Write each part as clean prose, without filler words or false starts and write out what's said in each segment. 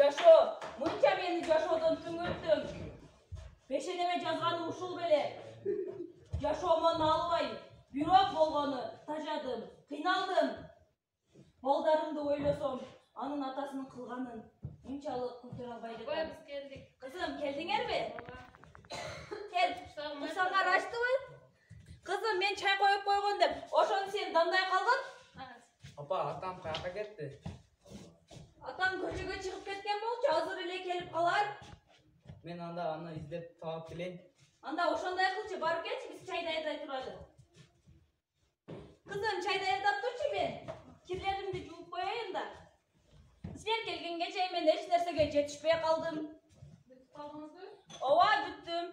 Жашо, мынча мени жашоодон түңөлтүң. Бешенеме жазганы ушул беле. Жашоомон албай, бирок болгону тажадым, кыйналдым. Балдарымды ойлосом, анын атасынын кылганын мынчалык көтөрө албай жатам. Ой, biz geldik. Kızım, keldiңерби? Кел, курсаңар ачтыбы? Kızım, men чай коюп койгон деп, ошону сен дандай калгын? Apa, atam kayakka gitti. Атам көчөгө чыгып кеткен болчу, азыр эле келип калар. Men anda аны издеп таап келейин. Анда ошондой кылчы, барып келчи, биз чай даярдай туралы. Кызым, чай даярдап турчу мен. Кирлеримди жууп коеюн да. Сен келгенге чейин мен эч нерсеге жетишпей калдым. Ооба, бүттүм.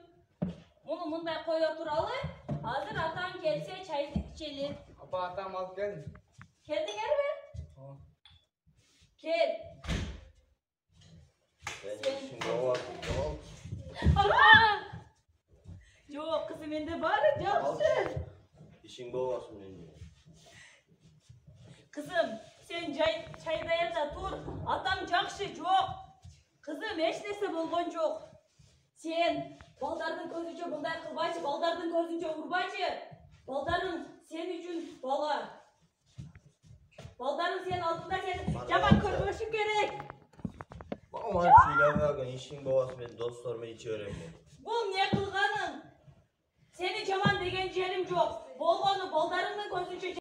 Муну мындай кое туралы, азыр атам келсе чайды ичели. Apa, atam alып келдим. Келдиңерби? Кел. Жок, кызым, менде баары жакшы. İşin boğazım önce. Kızım, sen çay daярда tur. Atam жакшы жок. Kızım, eç nese болгон жок. Sen балдардын көзүнчө мындай кылбайчы, балдардын көзүнчө урбайчы. Балдарың sen үчүн бала. Балдарың сен алдында сен жаман көрбөшү керек. Ama söyleme işin boğazım ben dostlarıma hiç öğrenmedim. Бул не кылганың? Сени жаман деген жерим жок. Болгону балдарыңдын көзүнчө